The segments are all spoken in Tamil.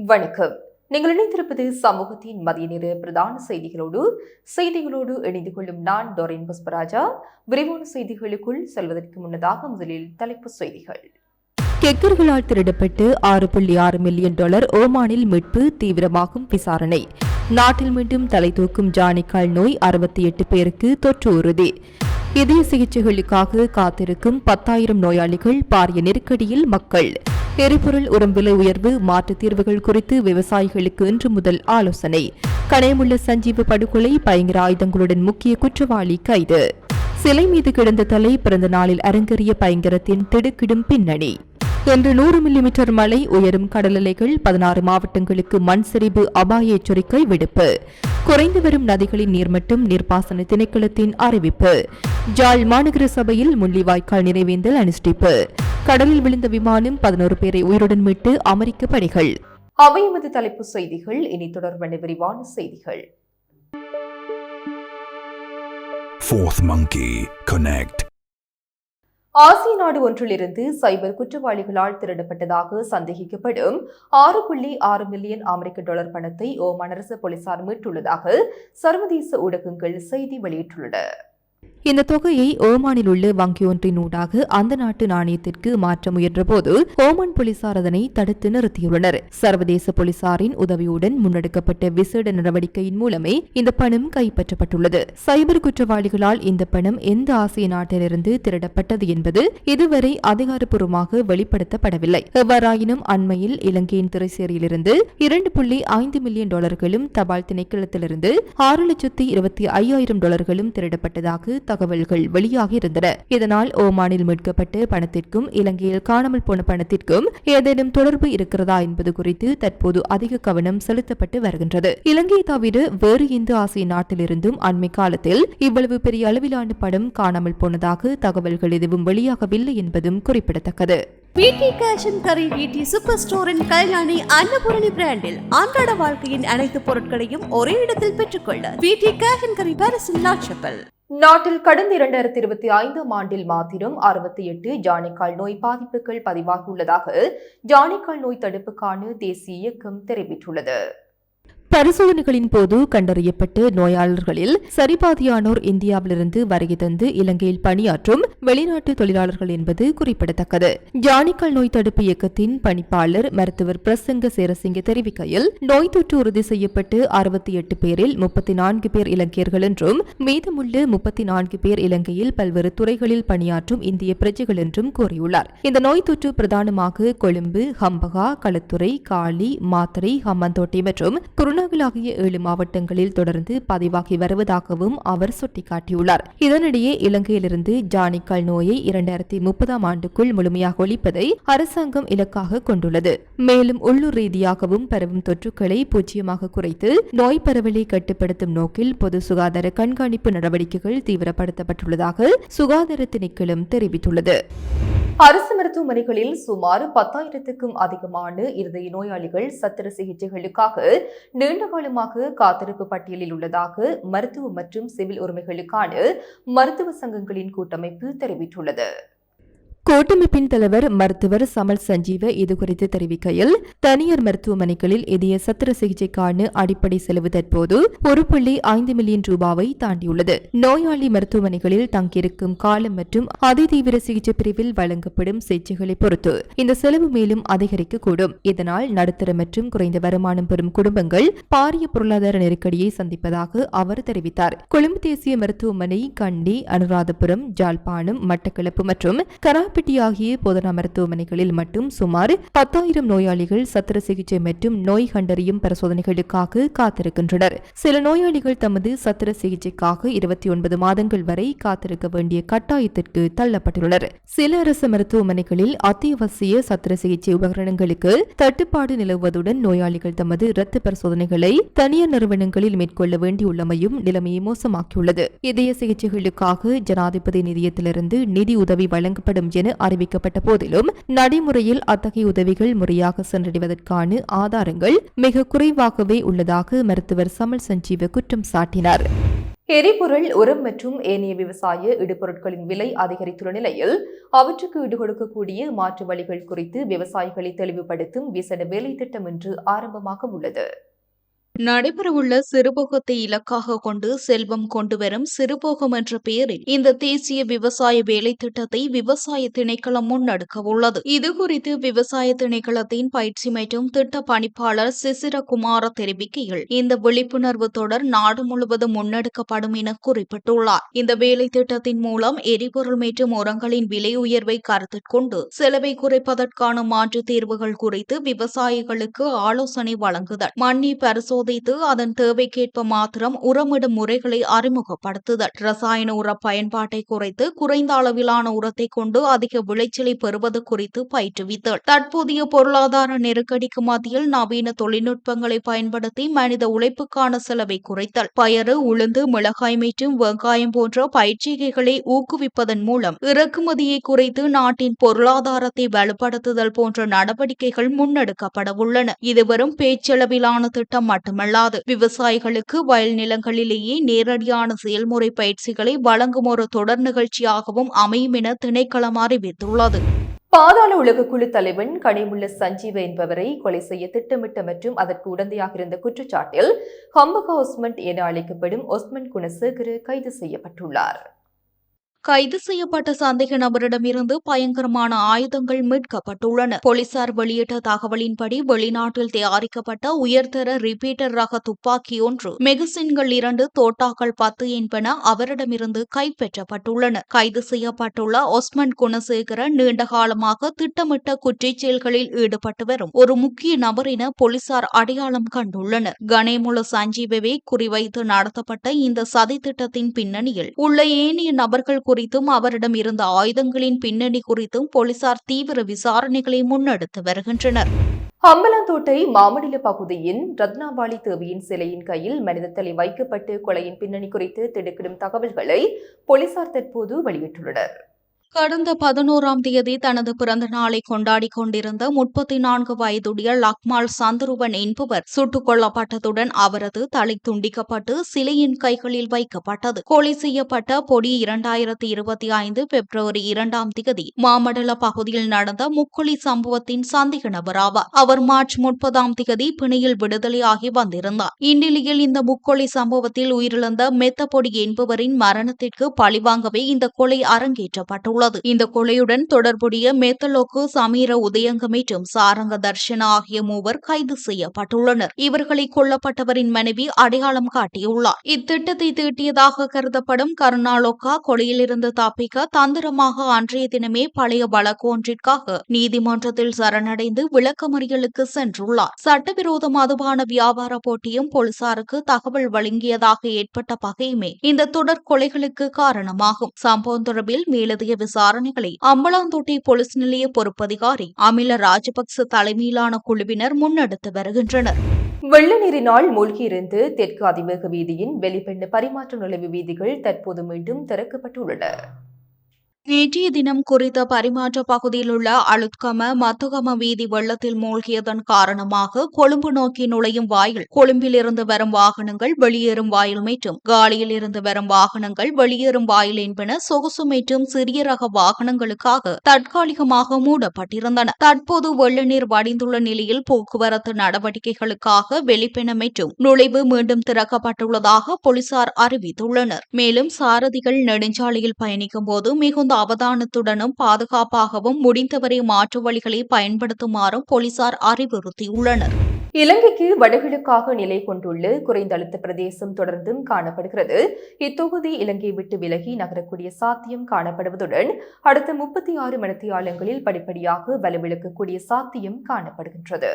வணக்கம். நீங்கள் இணைந்திருப்பது சமூகத்தின் மதிய நேர பிரதான செய்திகளோடு இணைந்து கொள்ளும் நான் டோரின் புஷ்பராஜா. விரிவான செய்திகளுக்குள் செல்வதற்கு முன்னதாக முதலில் தலைப்புச் செய்திகள். கெக்கர்களால் திருடப்பட்டு $6.6 மில்லியன் ஓமானில் மீட்பு, தீவிரமாகும் விசாரணை. நாட்டில் மீண்டும் தலை தூக்கும் ஜானிக்கால் நோய், 68 பேருக்கு தொற்று உறுதி. இதய சிகிச்சைகளுக்காக காத்திருக்கும் 10,000 நோயாளிகள், பாரிய நெருக்கடியில் மக்கள். எரிபொருள் உரம் விலை உயர்வு, மாற்றுத் தீர்வுகள் குறித்து விவசாயிகளுக்கு இன்று முதல் ஆலோசனை. கணையமுள்ள சஞ்சீவ படுகொலை, பயங்கர ஆயுதங்களுடன் முக்கிய குற்றவாளி கைது. சிலை மீது கிடந்த தலை, பிறந்த நாளில் அரங்கேறிய பயங்கரத்தின் திடுக்கிடும் பின்னணி. இன்று 100 மில்லிமீட்டர் மழை, உயரும் கடல் அலைகள், 16 மாவட்டங்களுக்கு மண் சரிவு அபாய எச்சரிக்கை விடுப்பு. குறைந்து வரும் நதிகளின் நீர்மட்டம், நீர்ப்பாசன திணைக்களத்தின் அறிவிப்பு. ஜாழ் மாநகர சபையில் முள்ளிவாய்க்கால் நினைவேந்தல் அனுஷ்டிப்பு. கடலில் விழுந்த விமானம், 11 பேரை உயிருடன் மீட்டு அமெரிக்க படைகள். அவை எமது தலைப்புச் செய்திகள். இனி தொடர்பான விரிவான செய்திகள். Fourth Monkey Connect. ஆசிய நாடு ஒன்றிலிருந்து சைபர் குற்றவாளிகளால் திருடப்பட்டதாக சந்தேகிக்கப்படும் $6.6 மில்லியன் அமெரிக்க பணத்தை ஓமான் அரசு போலீசார் மீட்டுள்ளதாக சர்வதேச ஊடகங்கள் செய்தி வெளியிட்டுள்ளன. இந்த தொகையை ஓமானில் உள்ள வங்கியொன்றின் ஊடாக அந்த நாட்டு நாணயத்திற்கு மாற்ற முயன்றபோது ஓமான் போலீசார் அதனை தடுத்து நிறுத்தியுள்ளனர். சர்வதேச போலீசாரின் உதவியுடன் முன்னெடுக்கப்பட்ட விசேட நடவடிக்கையின் மூலமே இந்த பணம் கைப்பற்றப்பட்டுள்ளது. சைபர் குற்றவாளிகளால் இந்த பணம் எந்த ஆசிய நாட்டிலிருந்து திருடப்பட்டது என்பது இதுவரை அதிகாரப்பூர்வமாக வெளிப்படுத்தப்படவில்லை. எவ்வாறாயினும் அண்மையில் இலங்கையின் திரைசேரியிலிருந்து $2.5 மில்லியன் தபால் திணைக்களத்திலிருந்து $6,25,000 திருடப்பட்டதாக தகவல்கள் வெளியாக இருந்தன. இதனால் ஓமானில் மீட்கப்பட்ட பணத்திற்கும் இலங்கையில் காணாமல் போன பணத்திற்கும் ஏதேனும் தொடர்பு இருக்கிறதா என்பது குறித்து தற்போது அதிக கவனம் செலுத்தப்பட்டு வருகின்றது. இலங்கை தவிர வேறு எந்த ஆசிய நாட்டிலிருந்தும் அண்மை காலத்தில் இவ்வளவு பெரிய அளவிலான பணம் காணாமல் போனதாக தகவல்கள் எதுவும் வெளியாகவில்லை என்பதும் குறிப்பிடத்தக்கது. VT cash and carry VT super ஸ்டோரின் கல்யாணி அன்னபூரணி பிராண்டில் அன்றாட வாழ்க்கையின் அனைத்து பொருட்களையும் ஒரே இடத்தில் பெற்றுக்கொள்ள வீட்டி கேஷ் அண்ட் கரி பாரிஸின் லாட்சப்பல். நாட்டில் கடந்த 2025 ஆண்டில் மாத்திரம் 68 ஜானிக்கால் நோய் பாதிப்புகள் பதிவாகியுள்ளதாக ஜானிக்கால் நோய் தடுப்புக்கான தேசிய இயக்கம் தெரிவித்துள்ளது. பரிசோதனைகளின் போது கண்டறியப்பட்ட நோயாளர்களில் சரிபாதியானோர் இந்தியாவிலிருந்து வருகை தந்து இலங்கையில் பணியாற்றும் வெளிநாட்டு தொழிலாளர்கள் என்பது குறிப்பிடத்தக்கது. ஜானிக்கால் நோய் தடுப்பு இயக்கத்தின் பணிப்பாளர் மருத்துவர் பிரசங்க சேரசிங்க தெரிவிக்கையில், நோய் தொற்று உறுதி செய்யப்பட்டு 68 பேரில் 34 பேர் இலங்கையர்கள் என்றும் மீதமுள்ள 34 பேர் இலங்கையில் பல்வேறு துறைகளில் பணியாற்றும் இந்திய பிரஜைகள் என்றும் கூறியுள்ளார். இந்த நோய் தொற்று பிரதானமாக கொழும்பு, ஹம்பகா, களுத்துறை, காலி, மாத்தறை, ஹம்மந்தோட்டை மற்றும் ஆகிய 7 மாவட்டங்களில் தொடர்ந்து பதிவாகி வருவதாகவும் அவர் சுட்டிக்காட்டியுள்ளார். இதனிடையே இலங்கையிலிருந்து ஜானிக்கால் நோயை 2030 ஆண்டுக்குள் முழுமையாக ஒழிப்பதை அரசாங்கம் இலக்காக கொண்டுள்ளது. மேலும் உள்ளூர் ரீதியாகவும் பரவும் தொற்றுக்களை பூஜ்ஜியமாக குறைத்து நோய் பரவலை கட்டுப்படுத்தும் நோக்கில் பொது சுகாதார கண்காணிப்பு நடவடிக்கைகள் தீவிரப்படுத்தப்பட்டுள்ளதாக சுகாதார திணைக்களம் தெரிவித்துள்ளது. அரசு மருத்துவமனைகளில் சுமார் 10,000க்கும் அதிகமான இருதய நோயாளிகள் சத்திர சிகிச்சைகளுக்காக நீண்டகாலமாக காத்திருப்பு பட்டியலில் உள்ளதாக மருத்துவ மற்றும் சிவில் உரிமைகளுக்கான மருத்துவ சங்கங்களின் கூட்டமைப்பு தெரிவித்துள்ளது. கூட்டமைப்பின் தலைவர் மருத்துவர் சமல் சஞ்சீவ இதுகுறித்து தெரிவிக்கையில், தனியார் மருத்துவமனைகளில் இதய சத்திர சிகிச்சைக்கான அடிப்படை செலவு தற்போது $1.5 மில்லியன் தாண்டியுள்ளது. நோயாளி மருத்துவமனைகளில் தங்கியிருக்கும் காலம் மற்றும் அதிதீவிர சிகிச்சை பிரிவில் வழங்கப்படும் சிகிச்சைகளை பொறுத்து இந்த செலவு மேலும் அதிகரிக்கக்கூடும். இதனால் நடுத்தர மற்றும் குறைந்த வருமானம் பெறும் குடும்பங்கள் பாரிய பொருளாதார நெருக்கடியை சந்திப்பதாக அவர் தெரிவித்தார். கொழும்பு தேசிய மருத்துவமனை, கண்டி, அனுராதபுரம், ஜாழ்ப்பாணம், மட்டக்களப்பு மற்றும் கராப்பட்டி ஆகிய போதனா மருத்துவமனைகளில் மட்டும் சுமார் 10,000 நோயாளிகள் சத்திர சிகிச்சை மற்றும் நோய் கண்டறியும் பரிசோதனைகளுக்காக காத்திருக்கின்றனர். சில நோயாளிகள் தமது சத்திர சிகிச்சைக்காக 29 மாதங்கள் வரை காத்திருக்க வேண்டிய கட்டாயத்திற்கு தள்ளப்பட்டுள்ளனர். சில அரசு மருத்துவமனைகளில் அத்தியாவசிய சத்திர சிகிச்சை உபகரணங்களுக்கு தட்டுப்பாடு நிலவுவதுடன் நோயாளிகள் தமது இரத்த பரிசோதனைகளை தனியார் நிறுவனங்களில் மேற்கொள்ள வேண்டியுள்ளமையும் நிலைமையை மோசமாக்கியுள்ளது. இதய சிகிச்சைகளுக்காக ஜனாதிபதி நிதியத்திலிருந்து நிதி உதவி வழங்கப்படும் என அறிவிக்கப்பட்ட போதிலும் நடைமுறையில் அத்தகைய உதவிகள் முறையாக சென்றடைவதற்கான ஆதாரங்கள் மிக குறைவாகவே உள்ளதாக மருத்துவர் சமல் சஞ்சீவ குற்றம் சாட்டினார். எரிபொருள், உரம் மற்றும் ஏனைய விவசாய இடுபொருட்களின் விலை அதிகரித்துள்ள நிலையில் அவற்றுக்கு ஈடுகொடுக்கக்கூடிய மாற்று வழிகள் குறித்து விவசாயிகளை தெளிவுபடுத்தும் விசேட வேலை திட்டம் இன்று ஆரம்பமாக உள்ளது. நடைபெறவுள்ள சிறுபோகத்தை இலக்காக கொண்டு செல்வம் கொண்டுவரும் சிறுபோகம் என்ற பெயரில் இந்த தேசிய விவசாய வேலை திட்டத்தை விவசாய திணைக்களம் முன்னெடுக்க உள்ளது. இதுகுறித்து விவசாய திணைக்களத்தின் பயிற்சி மற்றும் திட்ட பணிப்பாளர் சிசிரகுமார தெரிவிக்கையில், இந்த விழிப்புணர்வு தொடர் நாடு முழுவதும் முன்னெடுக்கப்படும் என குறிப்பிட்டுள்ளார். இந்த வேலை திட்டத்தின் மூலம் எரிபொருள் மற்றும் உரங்களின் விலை உயர்வை கருத்தில் கொண்டு செலவை குறைப்பதற்கான மாற்று தீர்வுகள் குறித்து விவசாயிகளுக்கு ஆலோசனை வழங்குதல், மண்ணை பரிசோதனை அதன் தேவைக்கேற்ப மாத்திரம் உரமிடும் முறைகளை அறிமுகப்படுத்துதல், ரசாயன உர பயன்பாட்டை குறைத்து குறைந்த அளவிலான உரத்தை கொண்டு அதிக விளைச்சலை பெறுவது குறித்து பயிற்றுவித்தல், தற்போதைய பொருளாதார நெருக்கடிக்கு மத்தியில் நவீன தொழில்நுட்பங்களை பயன்படுத்தி மனித உழைப்புக்கான செலவை குறைத்தல், பயறு, உளுந்து, மிளகாய் மற்றும் வெங்காயம் போன்ற பயிர்ச்செய்கைகளை ஊக்குவிப்பதன் மூலம் இறக்குமதியை குறைத்து நாட்டின் பொருளாதாரத்தை வலுப்படுத்துதல் போன்ற நடவடிக்கைகள் முன்னெடுக்கப்பட உள்ளன. இது வெறும் பேச்சளவிலான திட்டம் மட்டுமல்லாது விவசாயிகளுக்கு வயல் நிலங்களிலேயே நேரடியான செயல்முறை பயிற்சிகளை வழங்கும் ஒரு தொடர் நிகழ்ச்சியாகவும் அமையும் என திணைக்களம் அறிவித்துள்ளது. பாதாள உலகக்குழு தலைவன் கனிமுள்ள சஞ்சீவ என்பவரை கொலை செய்ய திட்டமிட்ட மற்றும் அதற்கு உடந்தையாக இருந்த குற்றச்சாட்டில் ஹம்பகா ஒஸ்மண்ட் என அழைக்கப்படும் ஒஸ்மண்ட் குணசேகர கைது செய்யப்பட்டுள்ளார். கைது செய்யப்பட்ட சந்தேக நபரிடமிருந்து பயங்கரமான ஆயுதங்கள் மீட்கப்பட்டுள்ளன. போலீசார் வெளியிட்ட தகவலின்படி வெளிநாட்டில் தயாரிக்கப்பட்ட உயர்தர ரிப்பீட்டர் ரக துப்பாக்கி ஒன்று, மெகசின்கள் 2, தோட்டாக்கள் 10 என்பன அவரிடமிருந்து கைப்பற்றப்பட்டுள்ளன. கைது செய்யப்பட்டுள்ள ஒஸ்மண்ட் குணசேகர நீண்ட காலமாக திட்டமிட்ட குற்றச் செயல்களில் ஈடுபட்டு வரும் ஒரு முக்கிய நபர் என போலீசார் அடையாளம் கண்டுள்ளனர். கணேமுல சஞ்சீவவை குறிவைத்து நடத்தப்பட்ட இந்த சதி திட்டத்தின் பின்னணியில் உள்ள ஏனைய நபர்கள் குறித்தும் அவரிடம் இருந்த ஆயுதங்களின் பின்னணி குறித்தும் போலீசார் தீவிர விசாரணைகளை முன்னெடுத்து வருகின்றனர். ஹம்பலாந்தோட்டை மாமடில பகுதியின் ரத்னாவாளி தேவியின் சிலையின் கையில் மனித தலை வைக்கப்பட்டு கொலையின் பின்னணி குறித்து திடுக்கிடும் தகவல்களை போலீசார் தற்போது வெளியிட்டுள்ளனர். கடந்த 11ஆம் தேதி தனது பிறந்த நாளை கொண்டாடிக் கொண்டிருந்த 34 வயதுடைய லக்மால் சந்துருவன் என்பவர் சுட்டுக் கொல்லப்பட்டதுடன் அவரது தலை துண்டிக்கப்பட்டு சிலையின் கைகளில் வைக்கப்பட்டது. கொலை செய்யப்பட்ட பொடி 2025 பிப்ரவரி 2ஆம் தேதி மாமடல பகுதியில் நடந்த முக்கொலி சம்பவத்தின் சந்தேக நபர் ஆவார். அவர் மார்ச் 30ஆம் தேதி பிணையில் விடுதலையாகி வந்திருந்தார். இந்நிலையில் இந்த முக்கொலி சம்பவத்தில் உயிரிழந்த மெத்தப்பொடி என்பவரின் மரணத்திற்கு பழிவாங்கவே இந்த கொலை அரங்கேற்றப்பட்டுள்ளது. இந்த கொலையுடன் தொடர்புடைய மெத்தலோக்கு, சமீர உதயங்க மற்றும் சாரங்க தர்ஷன ஆகிய மூவர் கைது செய்யப்பட்டுள்ளனர். இவர்களை கொல்லப்பட்டவரின் மனைவி அடையாளம் காட்டியுள்ளார். இத்திட்டத்தை தீட்டியதாக கருதப்படும் கருணாலோக்கா கொலையிலிருந்து தப்பிக்க தந்திரமாக அன்றைய தினமே பழைய வழக்கு ஒன்றிற்காக நீதிமன்றத்தில் சரணடைந்து விளக்கமறியலுக்கு சென்றுள்ளார். சட்டவிரோத மதுபான வியாபார போட்டியும் போலீசாருக்கு தகவல் வழங்கியதாக ஏற்பட்ட பகையுமே இந்த தொடர் கொலைகளுக்கு காரணமாகும். சம்பவம் தொடர்பில் மேலதிக விசாரணைகளை அம்பலாந்தோட்டை போலீஸ் நிலைய பொறுப்பதிகாரி அமில ராஜபக்ச தலைமையிலான குழுவினர் முன்னெடுத்து வருகின்றனர். வெள்ள நீரினால் மூழ்கியிருந்து தெற்கு அதிவேக வீதியின் வெளிப்பெண்ணு பரிமாற்ற நுழைவு வீதிகள் தற்போது மீண்டும் திறக்கப்பட்டுள்ளன. நேற்றைய தினம் குறித்த பரிமாற்ற பகுதியில் உள்ள அளுத்கம மத்துகம வீதி வெள்ளத்தில் மூழ்கியதன் காரணமாக கொழும்பு நோக்கி நுழையும் வாயில், கொழும்பில் இருந்து வரும் வாகனங்கள் வெளியேறும் வாயில் மற்றும் காலியில் இருந்து வரும் வாகனங்கள் வெளியேறும் வாயில் என்பன சொகுசு மற்றும் சிறிய ரக வாகனங்களுக்காக தற்காலிகமாக மூடப்பட்டிருந்தன. தற்போது வெள்ள நீர் வடிந்துள்ள நிலையில் போக்குவரத்து நடவடிக்கைகளுக்காக வெளிப்பென மற்றும் நுழைவு மீண்டும் திறக்கப்பட்டுள்ளதாக போலீசார் அறிவித்துள்ளனர். மேலும் சாரதிகள் நெடுஞ்சாலையில் பயணிக்கும் போது மிகுந்த அவதானத்துடனும் பாதுகாப்பாகவும் முடிந்தவரை மாற்று வழிகளை பயன்படுத்துமாறும் போலீசார் அறிவுறுத்தியுள்ளனர். இலங்கைக்கு வடகிழக்காக நிலை கொண்டுள்ள குறைந்த அழுத்த பிரதேசம் தொடர்ந்தும் காணப்படுகிறது. இத்தொகுதி இலங்கை விட்டு விலகி நகரக்கூடிய சாத்தியம் காணப்படுவதுடன் அடுத்த 36 மணித்தியாலங்களில் படிப்படியாக வலுவிழக்கக்கூடிய சாத்தியம் காணப்படுகின்றது.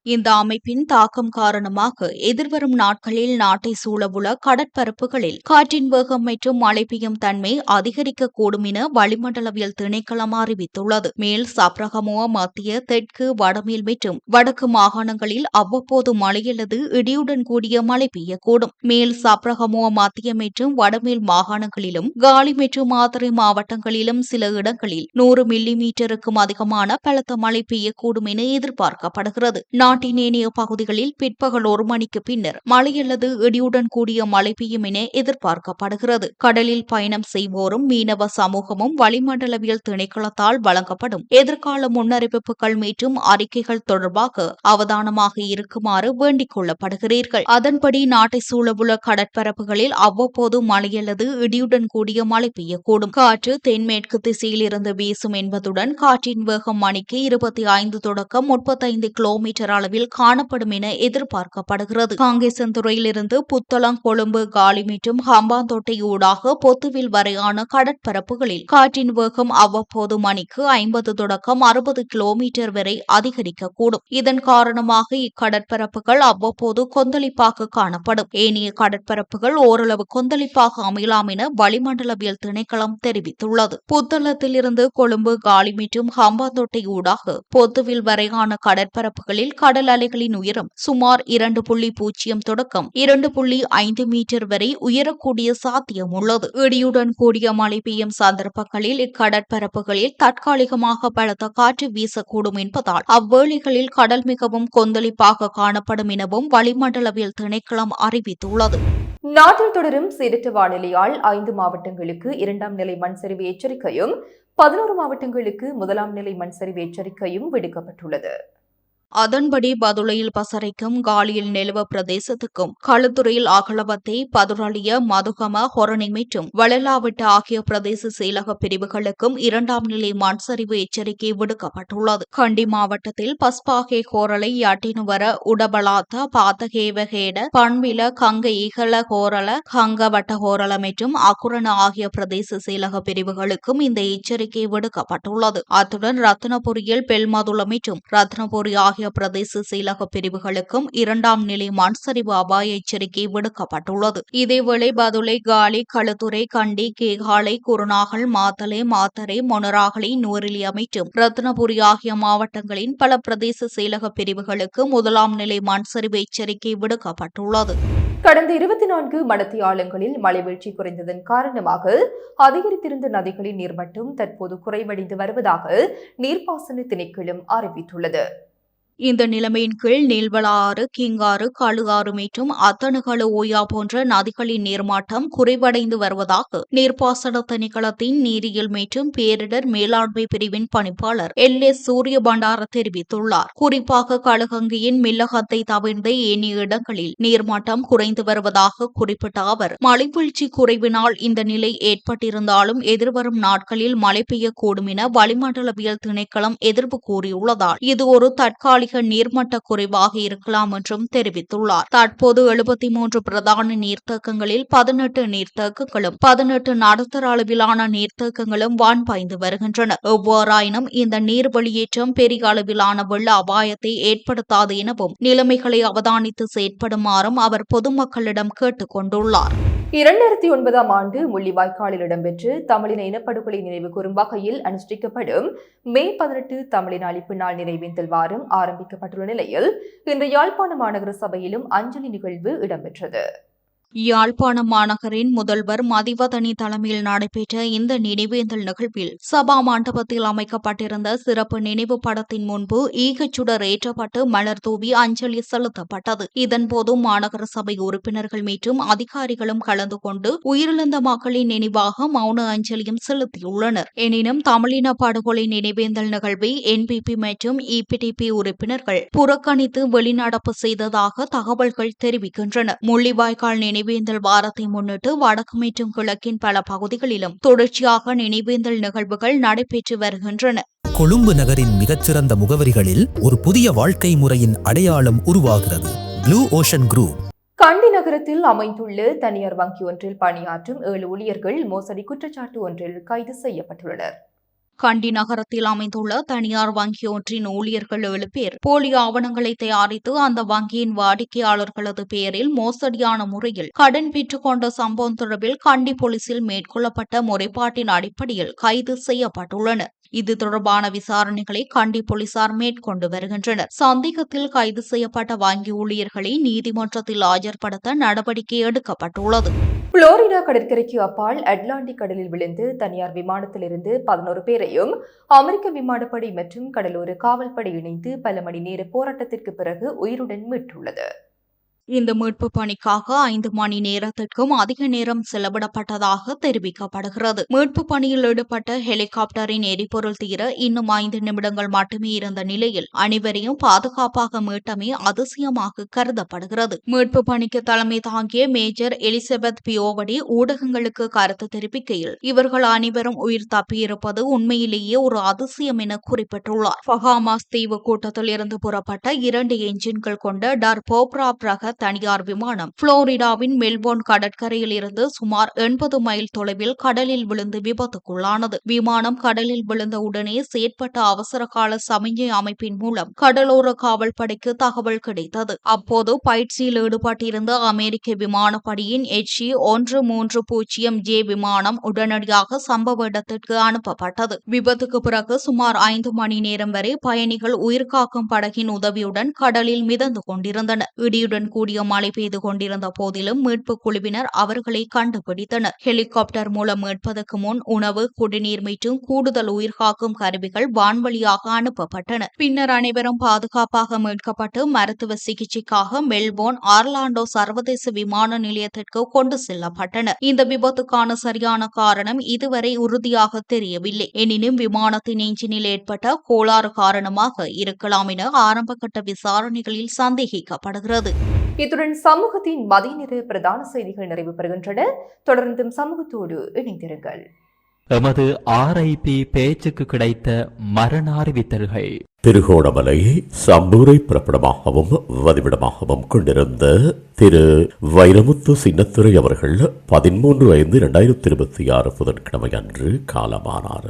இந்த அமைப்பின் தாக்கம் காரணமாக எதிர்வரும் நாட்களில் நாட்டை சூழவுள்ள கடற்பரப்புகளில் காற்றின் வேகம் மற்றும் மழை பெய்யும் தன்மை அதிகரிக்கக்கூடும் என வளிமண்டலவியல் திணைக்களம் அறிவித்துள்ளது. மேல் சப்ரகமுவ, மத்திய, தெற்கு, வடமேல் மற்றும் வடக்கு மாகாணங்களில் அவ்வப்போது மழை அல்லது இடியுடன் கூடிய மழை பெய்யக்கூடும். மேல் சப்ரகமுவ, மத்திய மற்றும் வடமேல் மாகாணங்களிலும் காலி மற்றும் மாத்தறை மாவட்டங்களிலும் சில இடங்களில் 100 மில்லிமீட்டருக்கும் அதிகமான பலத்த மழை பெய்யக்கூடும் என எதிர்பார்க்கப்படுகிறது. நாட்டின் ஏனைய பகுதிகளில் பிற்பகல் 1 மணிக்கு பின்னர் மழை அல்லது இடியுடன் கூடிய மழை பெய்யும் என எதிர்பார்க்கப்படுகிறது. கடலில் பயணம் செய்வோரும் மீனவ சமூகமும் வளிமண்டலவியல் திணைக்களத்தால் வழங்கப்படும் எதிர்கால முன்னறிவிப்புகள் மற்றும் அறிக்கைகள் தொடர்பாக அவதானமாக இருக்குமாறு வேண்டிக் கொள்ளப்படுகிறீர்கள். அதன்படி நாட்டை சூழவுள்ள கடற்பரப்புகளில் அவ்வப்போது மழை அல்லது இடியுடன் கூடிய மழை பெய்யக்கூடும். காற்று தென்மேற்கு திசையில் இருந்து வீசும் என்பதுடன் காற்றின் வேகம் மணிக்கு 25 தொடக்கம் 35 கிலோமீட்டர் அளவில் காணப்படும் என எதிர்பார்க்கப்படுகிறது. காங்கேசன்துறையிலிருந்து புத்தளம், கொழும்பு, காலி மற்றும் ஹம்பாந்தோட்டை ஊடாக பொத்துவில் வரையான கடற்பரப்புகளில் காற்றின் வேகம் அவ்வப்போது மணிக்கு 50 தொடக்கம் 60 கிலோமீட்டர் வரை அதிகரிக்கக்கூடும். இதன் காரணமாக இக்கடற்பரப்புகள் அவ்வப்போது கொந்தளிப்பாக காணப்படும். ஏனைய கடற்பரப்புகள் ஓரளவு கொந்தளிப்பாக அமையலாம் என வளிமண்டலவியல் திணைக்களம் தெரிவித்துள்ளது. புத்தளத்தில் இருந்து கொழும்பு, காலி மற்றும் ஹம்பாந்தோட்டை ஊடாக பொத்துவில் வரையான கடற்பரப்புகளில் கடல் அலைகளின் உயரம் சுமார் 2.0 தொடக்கம் 2.5 மீட்டர் வரை உயரக்கூடிய சாத்தியம் உள்ளது. இடியுடன் கூடிய மழை பெய்யும் சந்தர்ப்பங்களில் இக்கடற்பரப்புகளில் தற்காலிகமாக பலத்த காற்று வீசக்கூடும் என்பதால் அவ்வேளைகளில் கடல் மிகவும் கொந்தளிப்பாக காணப்படும் எனவும் வளிமண்டலவியல் திணைக்களம் அறிவித்துள்ளது. நாட்டில் தொடரும் சீரற்ற வானிலையால் 5 மாவட்டங்களுக்கு 2ஆம் நிலை மண்சரிவு எச்சரிக்கையும் 11 மாவட்டங்களுக்கு 1ஆம் நிலை மண்சரிவு எச்சரிக்கையும் விடுக்கப்பட்டுள்ளது. அதன்படி பதுளையில் பசறைக்கும், காலியில் நெலுவ பிரதேசத்துக்கும், களுத்துறையில் அகலவத்தை, பதுரளிய, மதுகம, ஹொரணி மற்றும் வளலாவட்ட ஆகிய பிரதேச செயலக பிரிவுகளுக்கும் 2ஆம் நிலை மண்சரிவு எச்சரிக்கை விடுக்கப்பட்டுள்ளது. கண்டி மாவட்டத்தில் பஸ்பாகே கோரளை, யட்டினுவர, உடபலாத்த, பாத்தகேவகேட, பண்வில, கங்க ஈகல கோரள, கங்க வட்டகோரள மற்றும் அக்குரண ஆகிய பிரதேச செயலக பிரிவுகளுக்கும் இந்த எச்சரிக்கை விடுக்கப்பட்டுள்ளது. அத்துடன் ரத்னபுரியில் பெல்மதுள மற்றும் ரத்னபுரி ஆகிய பிரதேச செயலக பிரிவுகளுக்கும் 2ஆம் நிலை மண்சரிவு அபாய எச்சரிக்கை விடுக்கப்பட்டுள்ளது. இதேவேளை பதுளை, காலி, களுத்துறை, கண்டி, கேகாலை, குருநாகல், மாத்தளை, மாத்தறை, மொனராகலை, நூரெலியா மற்றும் ரத்னபுரி ஆகிய மாவட்டங்களின் பல பிரதேச செயலக பிரிவுகளுக்கு 1ஆம் நிலை மண்சரிவு எச்சரிக்கை விடுக்கப்பட்டுள்ளது. கடந்த 24 மணித்தியாலங்களில் மழை வீழ்ச்சி குறைந்ததன் காரணமாக அதிகரித்திருந்த நதிகளின் நீர்மட்டம் தற்போது குறைவடைந்து வருவதாக நீர்ப்பாசன திணைக்களம் அறிவித்துள்ளது. இந்த நிலைமையின் கீழ் நீல்வள ஆறு, கிங்காறு, கழுஆறு மற்றும் அத்தனுகளு ஓயா போன்ற நதிகளின் நீர்மட்டம் குறைவடைந்து வருவதாக நீர்ப்பாசன திணைக்களத்தின் நீரியல் மற்றும் பேரிடர் மேலாண்மை பிரிவின் பணிப்பாளர் LS சூரியபண்டார தெரிவித்துள்ளார். குறிப்பாக களுகங்கியின் மில்லகத்தை தவிர்ந்த ஏனைய இடங்களில் நீர்மட்டம் குறைந்து வருவதாக குறிப்பிட்ட அவர், மழைவீழ்ச்சி குறைவினால் இந்த நிலை ஏற்பட்டிருந்தாலும் எதிர்வரும் நாட்களில் மழை பெய்யக்கூடும் என வளிமண்டலவியல் திணைக்களம் எதிர்ப்பு கூறியுள்ளதால் இது ஒரு தற்காலிக நீர்மட்ட குறைவாக இருக்கலாம் என்றும் தெரிவித்துள்ளார். தற்போது 73 பிரதான நீர்த்தேக்கங்களில் 18 நீர்த்தேக்கங்களும் 18 நடுத்தர அளவிலான நீர்த்தேக்கங்களும் வான் பாய்ந்து வருகின்றன. எவ்வாறாயினும் இந்த நீர் வெளியேற்றம் பெரிய அளவிலான வெள்ள அபாயத்தை ஏற்படுத்தாது எனவும் நிலைமைகளை அவதானித்து செயற்படுமாறும் அவர் பொதுமக்களிடம் கேட்டுக் கொண்டுள்ளார். 2009ஆம் ஆண்டு முள்ளிவாய்க்காலில் இடம்பெற்று தமிழின இனப்படுகொலை நினைவு கூறும் வகையில் அனுஷ்டிக்கப்படும் மே 18 தமிழின அழிப்பு நாள் நினைவேந்தல் வாரம் ஆரம்பிக்கப்பட்டுள்ள நிலையில் இன்று யாழ்ப்பாண மாநகர சபையிலும் அஞ்சலி நிகழ்வு இடம்பெற்றது. யாழ்ப்பாணம் மாநகரின் முதல்வர் மதிவதனி தலைமையில் நடைபெற்ற இந்த நினைவேந்தல் நிகழ்வில் சபா மண்டபத்தில் அமைக்கப்பட்டிருந்த சிறப்பு நினைவு படத்தின் முன்பு ஈகச்சுடர் ஏற்றப்பட்டு மலர் தூவி அஞ்சலி செலுத்தப்பட்டது. இதன்போது மாநகர சபை உறுப்பினர்கள் மற்றும் அதிகாரிகளும் கலந்து கொண்டு உயிரிழந்த மக்களின் நினைவாக மௌன அஞ்சலியும் செலுத்தியுள்ளனர். எனினும் தமிழின படுகொலை நினைவேந்தல் நிகழ்வை NPP மற்றும் EPTP உறுப்பினர்கள் புறக்கணித்து வெளிநடப்பு செய்ததாக தகவல்கள் தெரிவிக்கின்றன. முள்ளிவாய்க்கால் நினைவேந்தல் வாரத்தை முன்னிட்டு வடக்கு மற்றும் கிழக்கின் பல பகுதிகளிலும் தொடர்ச்சியாக நினைவேந்தல் நிகழ்வுகள் நடைபெற்று வருகின்றன. கொழும்பு நகரின் மிகச்சிறந்த முகவரிகளில் ஒரு புதிய வாழ்க்கை முறையின் அடையாளம் உருவாகிறது. Blue ocean group. கண்டி நகரத்தில் அமைந்துள்ள தனியார் வங்கி ஒன்றில் பணியாற்றும் 7 ஊழியர்கள் மோசடி குற்றச்சாட்டு ஒன்றில் கைது செய்யப்பட்டுள்ளனர். கண்டி நகரத்தில் அமைந்துள்ள தனியார் வங்கி ஒன்றின் ஊழியர்கள் 7 பேர் போலி ஆவணங்களை தயாரித்து அந்த வங்கியின் வாடிக்கையாளர்களது பெயரில் மோசடியான முறையில் கடன் பெற்றுக் கொண்ட சம்பவம் தொடர்பில் கண்டி போலீசில் மேற்கொள்ளப்பட்ட முறைப்பாட்டின் அடிப்படையில் கைது செய்யப்பட்டுள்ளனர். இது தொடர்பான விசாரணைகளை கண்டி போலீசார் மேற்கொண்டு வருகின்றனர். சந்தேகத்தில் கைது செய்யப்பட்ட வங்கி ஊழியர்களை நீதிமன்றத்தில் ஆஜர்படுத்த நடவடிக்கை எடுக்கப்பட்டுள்ளது. புளோரிடா கடற்கரைக்கு அப்பால் அட்லாண்டிக் கடலில் விழுந்து தனியார் விமானத்திலிருந்து 11 பேரையும் அமெரிக்க விமானப்படை மற்றும் கடலோர காவல்படை இணைந்து பல மணி நேர போராட்டத்திற்கு பிறகு உயிருடன் மீட்டுள்ளது. இந்த மீட்பு பணிக்காக 5 மணி நேரத்திற்கும் அதிக நேரம் செலவிடப்பட்டதாக தெரிவிக்கப்படுகிறது. மீட்பு பணியில் ஈடுபட்ட ஹெலிகாப்டரின் எரிபொருள் தீர இன்னும் 5 நிமிடங்கள் மட்டுமே இருந்த நிலையில் அனைவரையும் பாதுகாப்பாக மீட்டமே அதிசயமாக கருதப்படுகிறது. மீட்பு பணிக்கு தலைமை தாங்கிய மேஜர் எலிசபெத் பியோவடி ஊடகங்களுக்கு கருத்து தெரிவிக்கையில், இவர்கள் அனைவரும் உயிர் தப்பியிருப்பது உண்மையிலேயே ஒரு அதிசயம் என குறிப்பிட்டுள்ளார். பஹாமாஸ் தீவு கூட்டத்தில் இருந்து புறப்பட்ட 2 என்ஜின்கள் கொண்ட டர்போப்ராப் ரக தனியார் விமானம் புளோரிடாவின் மெல்போர்ன் கடற்கரையில் இருந்து சுமார் 80 மைல் தொலைவில் கடலில் விழுந்து விபத்துக்குள்ளானது. விமானம் கடலில் விழுந்த உடனே செயற்பட்ட அவசரகால சமிஞ்சை அமைப்பின் மூலம் கடலோர காவல்படைக்கு தகவல் கிடைத்தது. அப்போது பயிற்சியில் ஈடுபட்டிருந்த அமெரிக்க விமானப்படையின் HE-130J விமானம் உடனடியாக சம்பவ இடத்திற்கு அனுப்பப்பட்டது. விபத்துக்கு பிறகு சுமார் 5 மணி நேரம் வரை பயணிகள் உயிர்காக்கும் படகின் உதவியுடன் கடலில் மிதந்து கொண்டிருந்தனர். இடியுடன் கூடிய மழை பெய்து கொண்டிருந்த போதிலும் மீட்பு குழுவினர் அவர்களை கண்டுபிடித்தனர். ஹெலிகாப்டர் மூலம் மீட்பதற்கு முன் உணவு, குடிநீர் மற்றும் கூடுதல் உயிர்காக்கும் கருவிகள் வான்வழியாக அனுப்பப்பட்டன. பின்னர் அனைவரும் பாதுகாப்பாக மீட்கப்பட்டு மருத்துவ சிகிச்சைக்காக மெல்போர்ன் ஆர்லாண்டோ சர்வதேச விமான நிலையத்திற்கு கொண்டு செல்லப்பட்டனர். இந்த விபத்துக்கான சரியான காரணம் இதுவரை உறுதியாக தெரியவில்லை. எனினும் விமானத்தின் என்ஜினில் ஏற்பட்ட கோளாறு காரணமாக இருக்கலாம் என ஆரம்பகட்ட விசாரணைகளில் சந்தேகிக்கப்படுகிறது. இத்துடன் சமூகத்தின் மதிய நேர பிரதான செய்திகள் நிறைவு பெறுகின்றன. தொடர்ந்தும் சமூகத்தோடு இணைந்திருங்கள். எமது RIP பேச்சுக்கு கிடைத்த மரண அறிவித்தல்கள். திருகோணமலை சம்பூரை புறப்படமாகவும் வதிவிடமாகவும் கொண்டிருந்த திரு வைரமுத்து சின்னத்துரை அவர்கள் 13/5/2026 புதன்கிழமை அன்று காலமானார்.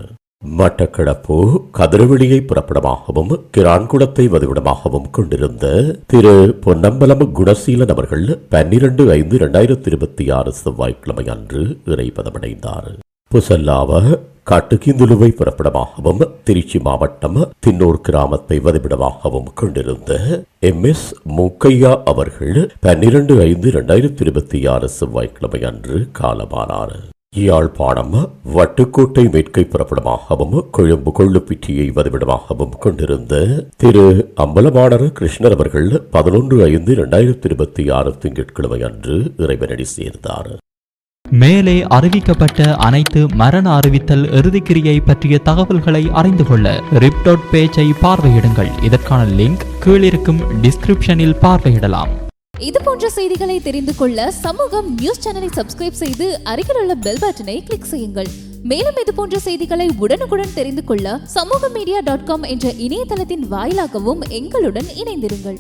மட்டக்களப்பு கதிரவெளியை புறப்படமாகவும் கிரான்குளத்தை வதிவிடமாகவும் கொண்டிருந்த திரு பொன்னம்பலம் குணசீலன் அவர்கள் 12/5/2026 செவ்வாய்க்கிழமை அன்று இறைப்பதமடைந்தார். புசல்லாவ கட்டுக்கிந்துலுவை புறப்படமாகவும் திருச்சி மாவட்டம் தின்னூர் கிராமத்தை வதிவிடமாகவும் கொண்டிருந்த MS மூக்கையா அவர்கள் 12/5/2026 செவ்வாய்க்கிழமை அன்று காலமானார். யாழ்ப்பாணம் வட்டுக்கோட்டை மேற்கை புறப்படமாகவும் கொழும்பு கொள்ளுப்பிட்டியை வதிவிடமாகவும் கொண்டிருந்த திரு அம்பலவாணர் கிருஷ்ணர் அவர்கள் 11/5/2026 திங்கட்கிழமை அன்று இறைவனடி சேர்ந்தார். மேலே அறிவிக்கப்பட்ட அனைத்து மரண அறிவித்தல் இறுதிக்கிரியை பற்றிய தகவல்களை அறிந்து கொள்ள ரிப்டாட் பேஜை பார்வையிடுங்கள். இதற்கான லிங்க் கீழிருக்கும் டிஸ்கிரிப்ஷனில் பார்வையிடலாம். இது போன்ற செய்திகளை தெரிந்து கொள்ள சமூகம் நியூஸ் சேனலை சப்ஸ்கிரைப் செய்து அருகில் உள்ள பெல் பட்டனை கிளிக் செய்யுங்கள். மேலும் இது போன்ற செய்திகளை உடனுக்குடன் தெரிந்து கொள்ள சமூகமீடியா.com என்ற இணையதளத்தின் வாயிலாகவும் எங்களுடன் இணைந்திருங்கள்.